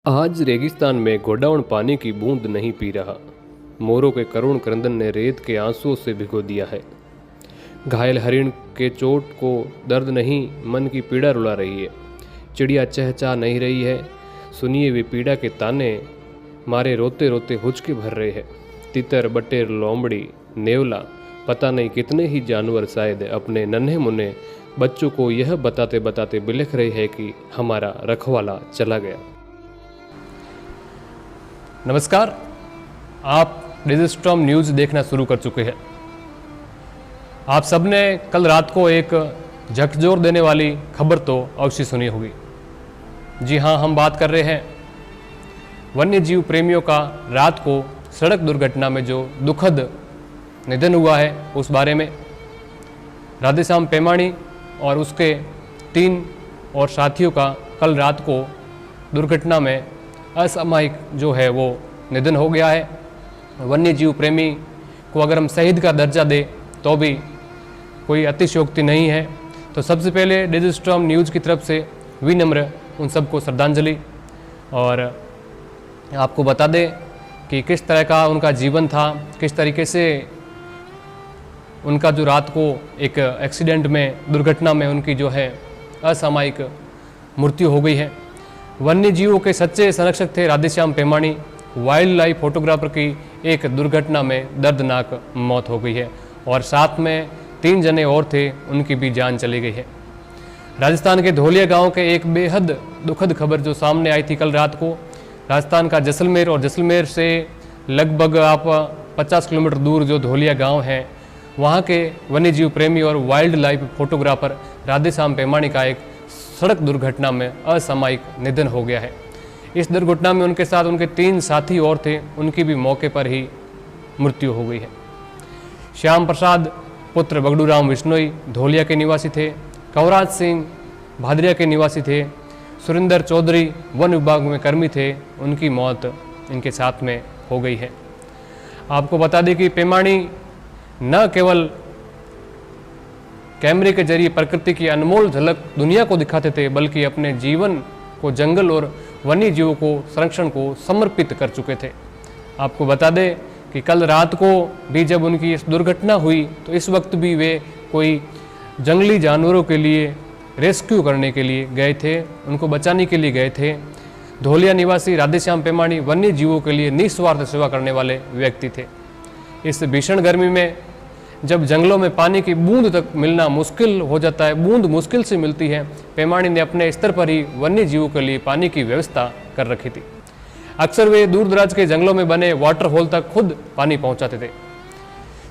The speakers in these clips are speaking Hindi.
आज रेगिस्तान में गोडाउन पानी की बूंद नहीं पी रहा। मोरों के करुण क्रंदन ने रेत के आंसुओं से भिगो दिया है। घायल हरिण के चोट को दर्द नहीं, मन की पीड़ा रुला रही है। चिड़िया चहचहा नहीं रही है, सुनिए वे पीड़ा के ताने, मारे रोते रोते हुचके भर रहे हैं। तितर, बटेर, लोमड़ी, नेवला, पता नहीं कितने ही जानवर शायद अपने नन्हे मुन्ने बच्चों को यह बताते बताते बिलख रहे हैं कि हमारा रखवाला चला गया। नमस्कार, आप डिजिस्ट्रॉम न्यूज़ देखना शुरू कर चुके हैं। आप सबने कल रात को एक झकझोर देने वाली खबर तो अवश्य सुनी होगी। जी हाँ, हम बात कर रहे हैं वन्य जीव प्रेमियों का रात को सड़क दुर्घटना में जो दुखद निधन हुआ है उस बारे में। राधेश्याम पेमाणी और उसके 3 और साथियों का कल रात को दुर्घटना में असामयिक जो है वो निधन हो गया है। वन्य जीव प्रेमी को अगर हम शहीद का दर्जा दें तो भी कोई अतिशयोक्ति नहीं है। तो सबसे पहले डिजिस्ट्रॉम न्यूज़ की तरफ से विनम्र उन सबको श्रद्धांजलि। और आपको बता दें कि किस तरह का उनका जीवन था, किस तरीके से उनका जो रात को एक एक्सीडेंट में, दुर्घटना में उनकी जो है असामयिक मृत्यु हो गई है। वन्य जीवों के सच्चे संरक्षक थे राधेश्याम पेमाणी। वाइल्ड लाइफ फोटोग्राफर की एक दुर्घटना में दर्दनाक मौत हो गई है और साथ में 3 जने और थे, उनकी भी जान चली गई है। राजस्थान के धोलिया गांव के एक बेहद दुखद खबर जो सामने आई थी कल रात को। राजस्थान का जैसलमेर और जैसलमेर से लगभग आप 50 किलोमीटर दूर जो धोलिया गाँव है, वहाँ के वन्य जीव प्रेमी और वाइल्ड लाइफ फोटोग्राफर राधेश्याम पेमाणी का एक सड़क दुर्घटना में असामयिक निधन हो गया है। इस दुर्घटना में उनके साथ उनके 3 साथी और थे, उनकी भी मौके पर ही मृत्यु हो गई है। श्याम प्रसाद पुत्र बगडूराम विश्नोई धोलिया के निवासी थे। कंवराज सिंह भादरिया के निवासी थे। सुरेंद्र चौधरी वन विभाग में कर्मी थे, उनकी मौत इनके साथ में हो गई है। आपको बता दें कि पेमाणी न केवल कैमरे के जरिए प्रकृति की अनमोल झलक दुनिया को दिखाते थे, बल्कि अपने जीवन को जंगल और वन्य जीवों को संरक्षण को समर्पित कर चुके थे। आपको बता दें कि कल रात को भी जब उनकी इस दुर्घटना हुई तो इस वक्त भी वे कोई जंगली जानवरों के लिए रेस्क्यू करने के लिए गए थे, उनको बचाने के लिए गए थे। धोलिया निवासी राधेश्याम पेमाणी वन्य जीवों के लिए निस्वार्थ सेवा करने वाले व्यक्ति थे। इस भीषण गर्मी में जब जंगलों में पानी की बूंद तक मिलना मुश्किल हो जाता है, बूंद मुश्किल से मिलती है, पेमाणी ने अपने स्तर पर ही वन्य जीवों के लिए पानी की व्यवस्था कर रखी थी। अक्सर वे दूर दराज के जंगलों में बने वाटर होल तक खुद पानी पहुंचाते थे।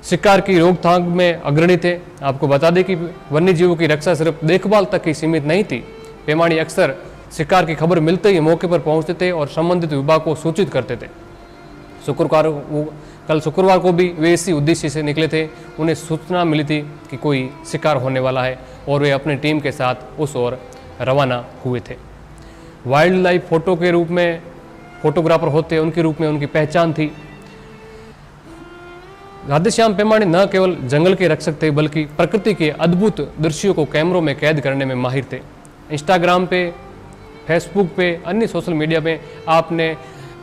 शिकार की रोकथाम में अग्रणी थे। आपको बता दें कि वन्य जीवों की रक्षा सिर्फ देखभाल तक ही सीमित नहीं थी। पेमाणी अक्सर शिकार की खबर मिलते ही मौके पर पहुंचते थे और संबंधित विभाग को सूचित करते थे। कल शुक्रवार को भी वे इसी उद्देश्य से निकले थे। उन्हें सूचना मिली थी कि कोई शिकार होने वाला है और वे अपनी टीम के साथ उस ओर रवाना हुए थे। वाइल्ड लाइफ फोटो के रूप में फोटोग्राफर होते, उनके रूप में उनकी पहचान थी। राधेश्याम पेमाणी न केवल जंगल के रक्षक थे, बल्कि प्रकृति के अद्भुत दृश्यों को कैमरों में कैद करने में माहिर थे। इंस्टाग्राम पे, फेसबुक पे, अन्य सोशल मीडिया पे आपने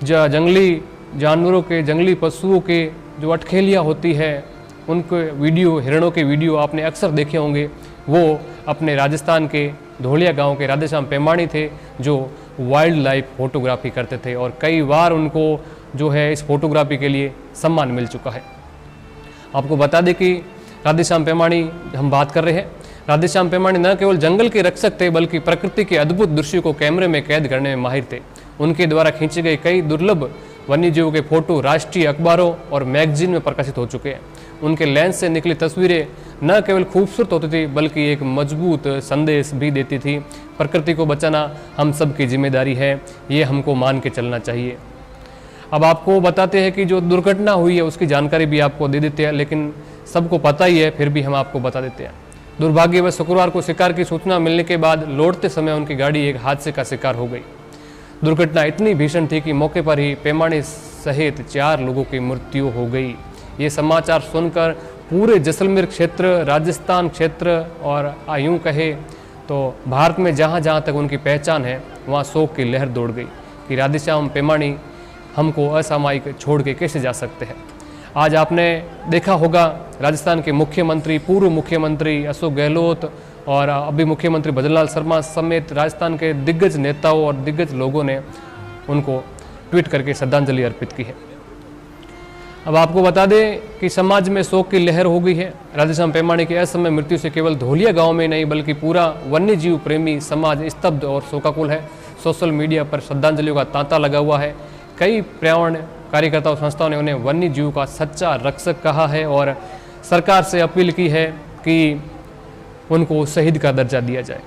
जंगली जानवरों के, जंगली पशुओं के जो अटखेलियाँ होती है, उनके वीडियो, हिरणों के वीडियो आपने अक्सर देखे होंगे। वो अपने राजस्थान के धोलिया गांव के राधेश्याम पेमाणी थे जो वाइल्ड लाइफ फोटोग्राफी करते थे और कई बार उनको जो है इस फोटोग्राफी के लिए सम्मान मिल चुका है। आपको बता दें कि राधेश्याम पेमाणी हम बात कर रहे हैं। राधेश्याम पेमाणी न केवल जंगल के रक्षक थे, बल्कि प्रकृति के अद्भुत दृश्यों को कैमरे में कैद करने में माहिर थे। उनके द्वारा खींचे गए कई दुर्लभ वन्य जीवों के फोटो राष्ट्रीय अखबारों और मैगजीन में प्रकाशित हो चुके हैं। उनके लेंस से निकली तस्वीरें न केवल खूबसूरत होती थी, बल्कि एक मजबूत संदेश भी देती थी। प्रकृति को बचाना हम सब की जिम्मेदारी है, ये हमको मान के चलना चाहिए। अब आपको बताते हैं कि जो दुर्घटना हुई है उसकी जानकारी भी आपको दे देते हैं, लेकिन सबको पता ही है, फिर भी हम आपको बता देते हैं। दुर्भाग्यवश शुक्रवार को शिकार की सूचना मिलने के बाद लौटते समय उनकी गाड़ी एक हादसे का शिकार हो गई। दुर्घटना इतनी भीषण थी कि मौके पर ही पेमाणी सहित 4 लोगों की मृत्यु हो गई। ये समाचार सुनकर पूरे जैसलमेर क्षेत्र, राजस्थान क्षेत्र और यूँ कहे तो भारत में जहाँ जहाँ तक उनकी पहचान है वहाँ शोक की लहर दौड़ गई, कि राधेश्याम पेमाणी हमको असामयिक छोड़ के कैसे जा सकते हैं। आज आपने देखा होगा राजस्थान के मुख्यमंत्री, पूर्व मुख्यमंत्री अशोक गहलोत और अभी मुख्यमंत्री भजनलाल शर्मा समेत राजस्थान के दिग्गज नेताओं और दिग्गज लोगों ने उनको ट्वीट करके श्रद्धांजलि अर्पित की है। अब आपको बता दें कि समाज में शोक की लहर हो गई है। राधेश्याम पेमाणी की असमय मृत्यु से केवल धोलिया गांव में नहीं बल्कि पूरा वन्य जीव प्रेमी समाज स्तब्ध और शोकाकुल है। सोशल मीडिया पर श्रद्धांजलियों का तांता लगा हुआ है। कई पर्यावरण कार्यकर्ता और संस्थाओं ने उन्हें वन्य जीव का सच्चा रक्षक कहा है और सरकार से अपील की है कि उनको शहीद का दर्जा दिया जाए।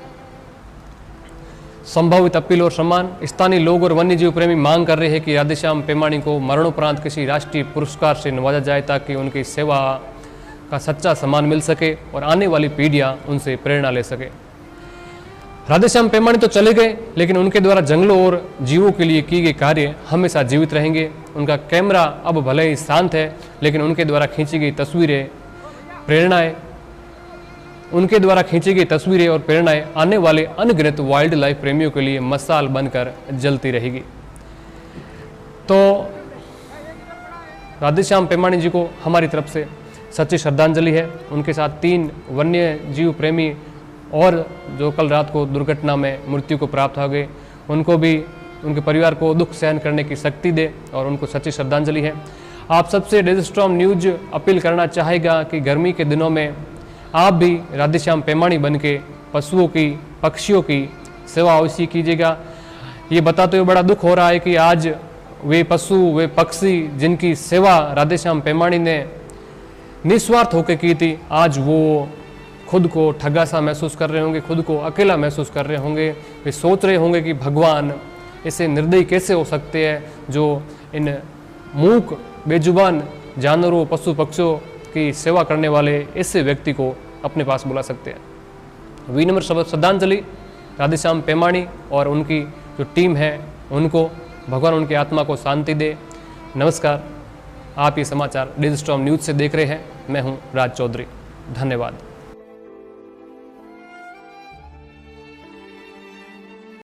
संभावित अपील और सम्मान। स्थानीय लोग और वन्य जीव प्रेमी मांग कर रहे हैं कि राधेश्याम पेमाणी को मरणोपरांत किसी राष्ट्रीय पुरस्कार से नवाजा जाए ताकि उनकी सेवा का सच्चा सम्मान मिल सके और आने वाली पीढ़ियां उनसे प्रेरणा ले सके। राधेश्याम पेमाणी तो चले गए, लेकिन उनके द्वारा जंगलों और जीवों के लिए किए गए कार्य हमेशा जीवित रहेंगे। उनका कैमरा अब भले ही शांत है, लेकिन उनके द्वारा खींची गई तस्वीरें, प्रेरणाएं, उनके द्वारा खींची गई तस्वीरें और प्रेरणाएं आने वाले अनगिनत वाइल्ड लाइफ प्रेमियों के लिए मशाल बनकर जलती रहेगी। तो राधेश्याम पेमाणी जी को हमारी तरफ से सच्ची श्रद्धांजलि है। उनके साथ 3 वन्य जीव प्रेमी और जो कल रात को दुर्घटना में मृत्यु को प्राप्त हो गए, उनको भी, उनके परिवार को दुख सहन करने की शक्ति दे और उनको सच्ची श्रद्धांजलि है। आप सबसे डिजिस्ट्रॉम न्यूज अपील करना चाहेगा कि गर्मी के दिनों में आप भी राधेश्याम पेमाणी बन के पशुओं की, पक्षियों की सेवा अवश्य कीजिएगा। ये बताते हुए बड़ा दुख हो रहा है कि आज वे पशु, वे पक्षी जिनकी सेवा राधेश्याम पेमाणी ने निस्वार्थ होकर की थी, आज वो खुद को ठगा सा महसूस कर रहे होंगे, खुद को अकेला महसूस कर रहे होंगे। वे सोच रहे होंगे कि भगवान ऐसे निर्दयी कैसे हो सकते हैं जो इन मूक बेजुबान जानवरों, पशु पक्षियों की सेवा करने वाले ऐसे व्यक्ति को अपने पास बुला सकते हैं। विनम्र श्रद्धांजलि राधेश्याम पेमाणी और उनकी जो टीम है उनको, भगवान उनकी आत्मा को शांति दे। नमस्कार, आप ये समाचार डिजिस्ट्रॉम न्यूज़ से देख रहे हैं। मैं हूं राज चौधरी। धन्यवाद।